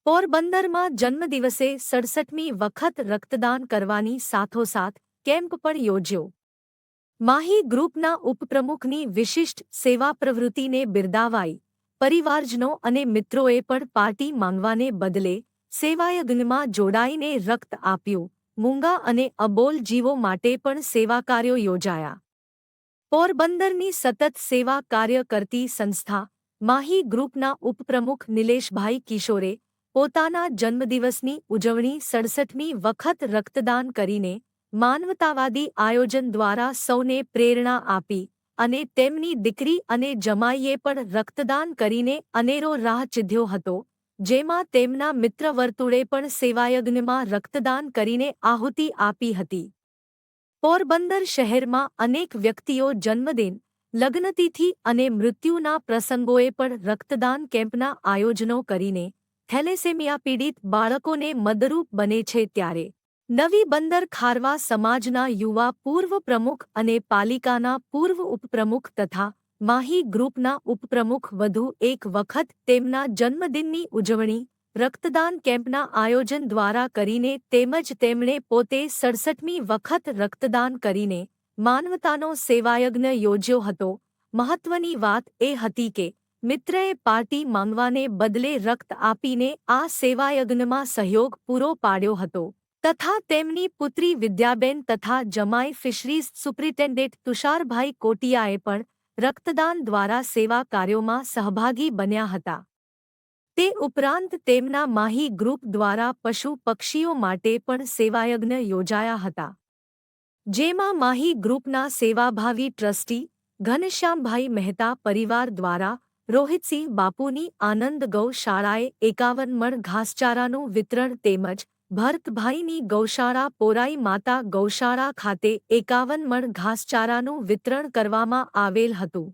પોરબંદરમાં જન્મદિવસે 67મી વખત રક્તદાન કરવાની સાથોસાથ કેમ્પ પણ યોજ્યો. માહી ગ્રુપના ઉપપ્રમુખની વિશિષ્ટ સેવા પ્રવૃત્તિને બિરદાવાઈ. પરિવારજનો અને મિત્રોએ પણ પાર્ટી માંગવાને બદલે સેવાયજ્ઞમાં જોડાઈને રક્ત આપ્યું. મૂંગા અને અબોલ જીવો માટે પણ સેવાકાર્યો યોજાયા. પોરબંદરની સતત સેવા કાર્ય કરતી સંસ્થા માહી ગ્રુપના ઉપપ્રમુખ નિલેશભાઈ કિશોરે પોતાના જન્મદિવસની ઉજવણી 67મી વખત રક્તદાન કરીને માનવતાવાદી આયોજન દ્વારા સૌને પ્રેરણા આપી અને તેમની દીકરી અને જમાઈએ પણ રક્તદાન કરીને અનેરો રાહ ચીંધ્યો હતો, જેમાં તેમના મિત્રવર્તુળે પણ સેવાયજ્ઞમાં રક્તદાન કરીને આહુતિ આપી હતી. પોરબંદર શહેરમાં અનેક વ્યક્તિઓ જન્મદિન, લગ્નતિથિ અને મૃત્યુના પ્રસંગોએ પણ રક્તદાન કેમ્પના આયોજનો કરીને થેલેસેમિયા પીડિત બાળકોને મદદરૂપ બને છે, ત્યારે નવી બંદર ખારવા સમાજના યુવા પૂર્વ પ્રમુખ અને પાલિકાના પૂર્વ ઉપપ્રમુખ તથા માહી ગ્રુપના ઉપપ્રમુખ વધુ એક વખત તેમના જન્મદિનની ઉજવણી રક્તદાન કેમ્પના આયોજન દ્વારા કરીને તેમજ તેમણે પોતે 67મી વખત રક્તદાન કરીને માનવતાનો સેવાયજ્ઞ યોજ્યો હતો. મહત્વની વાત એ હતી કે મિત્રએ પાર્ટી માંગવાને બદલે રક્ત આપીને આ સેવાયજ્ઞમાં સહયોગ પૂરો પાડ્યો હતો તથા તેમની પુત્રી વિદ્યાબેન તથા જમાઈ ફિશરીઝ સુપ્રિન્ટેન્ડન્ટ તુષારભાઈ કોટિયાએ પણ રક્તદાન દ્વારા સેવા કાર્યોમાં સહભાગી બન્યા હતા. તે ઉપરાંત તેમના માહી ગ્રુપ દ્વારા પશુ પક્ષીઓ માટે પણ સેવાયજ્ઞ યોજાયા હતા, જેમાં માહી ગ્રુપના સેવાભાવી ટ્રસ્ટી ઘનશ્યામભાઈ મહેતા પરિવાર દ્વારા રોહિતસિંહ બાપુની આનંદ ગૌશાળાએ 51 મણ ઘાસચારાનું વિતરણ તેમજ ભરતભાઈની ગૌશાળા પોરાઈ માતા ગૌશાળા ખાતે 51 મણ ઘાસચારાનું વિતરણ કરવામાં આવેલ હતું.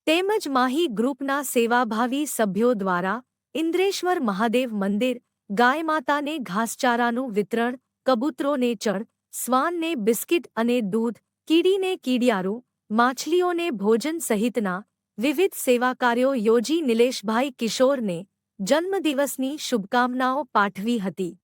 તેમજ માહી ગ્રુપના સેવાભાવી સભ્યો દ્વારા ઇન્દ્રેશ્વર મહાદેવ મંદિર, ગાયમાતાને ઘાસચારાનું વિતરણ, કબૂતરોને ચણ, શ્વાનને બિસ્કિટ અને દૂધ, કીડીને કીડિયારું, માછલીઓને ભોજન સહિતના વિવિધ સેવાકાર્યો યોજી નિલેશભાઈ કિશોરને જન્મદિવસની શુભકામનાઓ પાઠવી હતી.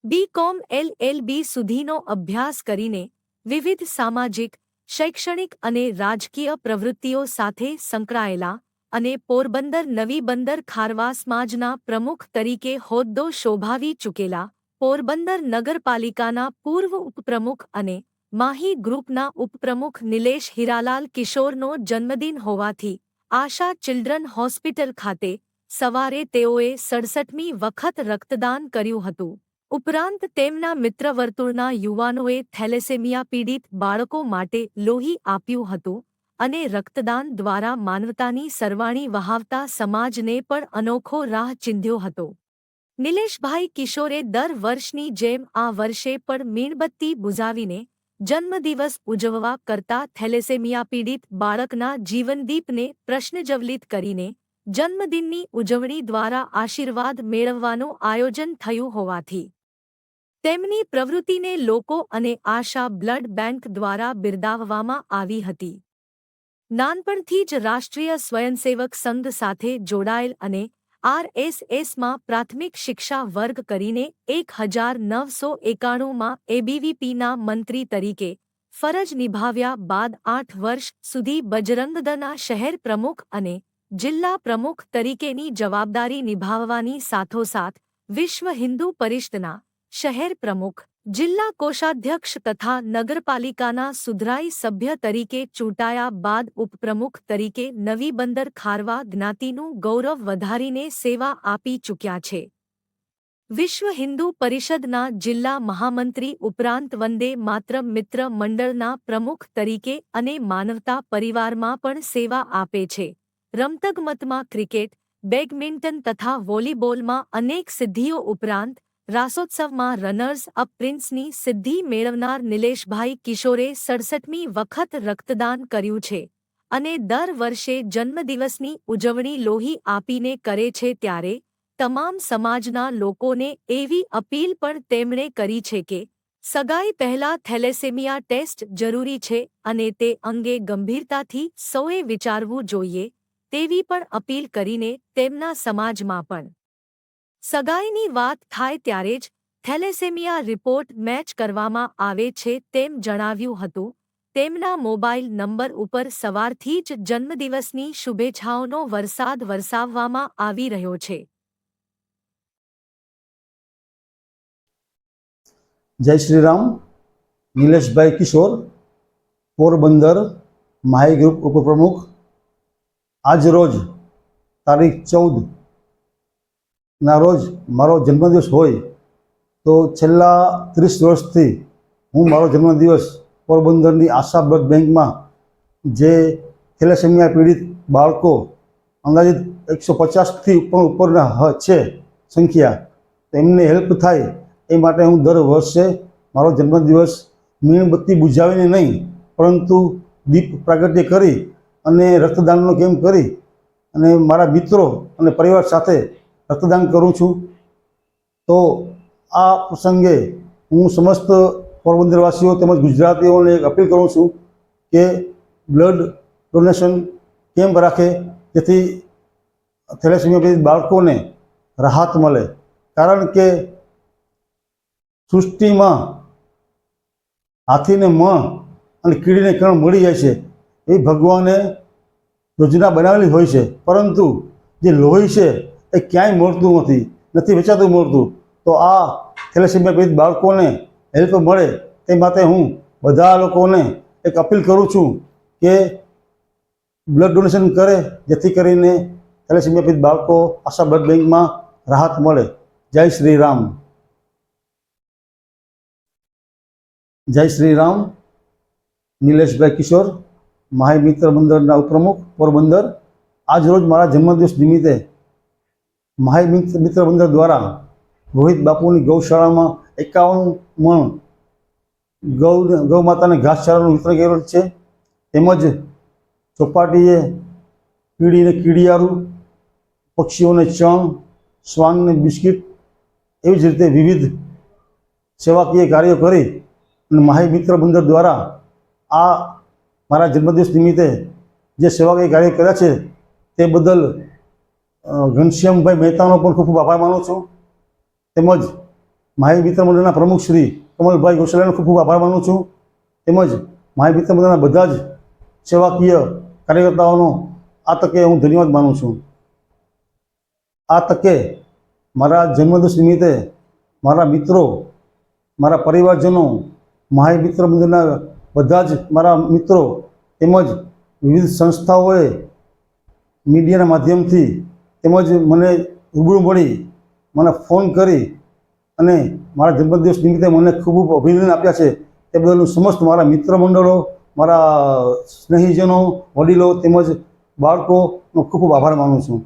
બી.કોમ LLB સુધીનો અભ્યાસ કરીને વિવિધ સામાજિક, શૈક્ષણિક અને રાજકીય પ્રવૃત્તિઓ સાથે સંકળાયેલા અને પોરબંદર નવી બંદર ખારવા સમાજના પ્રમુખ તરીકે હોદ્દો શોભાવી ચૂકેલા પોરબંદર નગરપાલિકાના પૂર્વ ઉપપ્રમુખ અને માહી ગ્રુપના ઉપપ્રમુખ નિલેશ હીરાલાલ કિશોરનો જન્મદિન હોવાથી આશા ચિલ્ડ્રન હોસ્પિટલ ખાતે સવારે તેઓએ 67મી વખત રક્તદાન કર્યું હતું. ઉપરાંત તેમના મિત્રવર્તુળના યુવાનોએ થેલેસેમિયા પીડિત બાળકો માટે લોહી આપ્યું હતું અને રક્તદાન દ્વારા માનવતાની સરવાણી વહાવતા સમાજને પણ અનોખો રાહ ચીંધ્યો હતો. નિલેશભાઈ કિશોરે દર વર્ષની જેમ આ વર્ષે પણ મીણબત્તી બુઝાવીને જન્મદિવસ ઉજવવા કરતા થેલેસેમિયા પીડિત બાળકના જીવનદીપને પ્રશ્નજ્વલિત કરીને જન્મદિનની ઉજવણી દ્વારા આશીર્વાદ મેળવવાનું આયોજન થયું હોવાથી તેમની પ્રવૃત્તિને લોકો અને આશા બ્લડ બેંક દ્વારા બિરદાવવામાં આવી હતી. નાનપણથી જ રાષ્ટ્રીય સ્વયંસેવક સંઘ સાથે જોડાયેલ અને RSSમાં પ્રાથમિક શિક્ષા વર્ગ કરીને 1991માં ABVPના મંત્રી તરીકે ફરજ નિભાવ્યા બાદ 8 વર્ષ સુધી બજરંગદળના શહેર પ્રમુખ અને જિલ્લા પ્રમુખ તરીકેની જવાબદારી નિભાવવાની સાથોસાથ વિશ્વ હિન્દુ પરિષદના શહેર પ્રમુખ, જિલ્લા કોષાધ્યક્ષ તથા નગરપાલિકાના સુધરાઈ સભ્ય તરીકે ચૂંટાયા બાદ ઉપપ્રમુખ તરીકે નવી બંદર ખારવા જ્ઞાતિનું ગૌરવ વધારીને સેવા આપી ચૂક્યા છે. વિશ્વ હિન્દુ પરિષદના જિલ્લા મહામંત્રી ઉપરાંત વંદે માતરમ મિત્ર મંડળના પ્રમુખ તરીકે અને માનવતા પરિવારમાં પણ સેવા આપે છે. રમતગમતમાં ક્રિકેટ, બેડમિન્ટન તથા વોલીબોલમાં અનેક સિદ્ધિઓ ઉપરાંત રાસોત્સવમાં રનર્સ અપ પ્રિન્સની સિદ્ધિ મેળવનાર નિલેશભાઈ કિશોરે 67મી વખત રક્તદાન કર્યું છે અને દર વર્ષે જન્મદિવસની ઉજવણી લોહી આપીને કરે છે, ત્યારે તમામ સમાજના લોકોને એવી અપીલ પણ તેમણે કરી છે કે સગાઈ પહેલા થેલેસેમિયા ટેસ્ટ જરૂરી છે અને તે અંગે ગંભીરતાથી સૌએ વિચારવું જોઈએ તેવી પણ અપીલ કરીને તેમના સમાજમાં પણ સગાઈની વાત થાય ત્યારે જ થેલેસેમિયા રિપોર્ટ મેચ કરવામાં આવે છે તેમ જણાવ્યું હતું. તેમના મોબાઈલ નંબર ઉપર સવારથી જ જન્મદિવસની શુભેચ્છાઓનો વરસાદ વરસાવવામાં આવી રહ્યો છે. જય શ્રી રામ. નિલેશભાઈ કિશોર, પોરબંદર, માહી ગ્રુપ ઉપપ્રમુખ. આજ રોજ તારીખ 14 રોજ મારો જન્મદિવસ હોય તો છેલ્લા 30 વર્ષથી હું મારો જન્મદિવસ પોરબંદરની આશા બ્લડ બેંકમાં જે થેલેસેમિયા પીડિત બાળકો અંદાજિત 150થી ઉપરના છે સંખ્યા, તેમને હેલ્પ થાય એ માટે હું દર વર્ષે મારો જન્મદિવસ મીણબત્તી બુઝાવીને નહીં પરંતુ દીપ પ્રાગટ્ય કરી અને રક્તદાનનો કેમ્પ કરી અને મારા મિત્રો અને પરિવાર સાથે રક્તદાન કરું છું. તો આ પ્રસંગે હું સમસ્ત પોરબંદરવાસીઓ તેમજ ગુજરાતીઓને એક અપીલ કરું છું કે બ્લડ ડોનેશન કેમ્પ રાખે, જેથી થેલેસેમિયા પીડિત બાળકોને રાહત મળે. કારણ કે સૃષ્ટિમાં હાથીને મણ અને કીડીને કણ મળી જાય છે, એ ભગવાને યોજના બનાવેલી હોય છે, પરંતુ જે લોહી છે એ ક્યાંય મળતું નથી વેચાતું મળતું. તો આ થેલેસેમિયા પીડિત બાળકોને હેલ્પ મળે તે માટે હું બધા લોકોને એક અપીલ કરું છું કે બ્લડ ડોનેશન કરે, જેથી કરીને થેલેસેમિયા પીડિત બાળકો આશા બ્લડ બેંકમાં રાહત મળે. જય શ્રી રામ. જય શ્રી રામ. નિલેશભાઈ કિશોર, માહી મિત્ર મંડળના ઉપપ્રમુખ, પોરબંદર. આજ રોજ મારા જન્મદિવસ નિમિત્તે માહી મિત્ર મંડળ દ્વારા રોહિત બાપુની ગૌશાળામાં 51 મણ ગૌ માતાને ઘાસચારાનું વિતરણ કરેલ છે. તેમજ ચોપાટીએ કીડીને કીડિયારું, પક્ષીઓને ચણ, શ્વાનને બિસ્કિટ, એવી જ રીતે વિવિધ સેવાકીય કાર્યો કરી અને માહી મિત્ર મંડળ દ્વારા આ મારા જન્મદિવસ નિમિત્તે જે સેવાકીય કાર્ય કર્યા છે તે બદલ ઘનશ્યામભાઈ મહેતાનો પણ ખૂબ ખૂબ આભાર માનું છું. તેમજ માહી મિત્ર મંડળના પ્રમુખ શ્રી કમલભાઈ ગોસલિયાનો ખૂબ ખૂબ આભાર માનું છું. તેમજ માહી મિત્ર મંડળના બધા જ સેવાકીય કાર્યકર્તાઓનો આ તકે હું ધન્યવાદ માનું છું. આ તકે મારા જન્મદિવસ નિમિત્તે મારા મિત્રો, મારા પરિવારજનો, માહી મિત્ર મંડળના બધા જ મારા મિત્રો તેમજ વિવિધ સંસ્થાઓએ મીડિયાના માધ્યમથી તેમજ મને રૂબરૂ મળી મને ફોન કરી અને મારા જન્મદિવસ નિમિત્તે મને ખૂબ અભિનંદન આપ્યા છે. તે બદલ હું સમસ્ત મારા મિત્ર મંડળો, મારા સ્નેહીજનો, વડીલો તેમજ બાળકોનો ખૂબ ખૂબ આભાર માનું છું.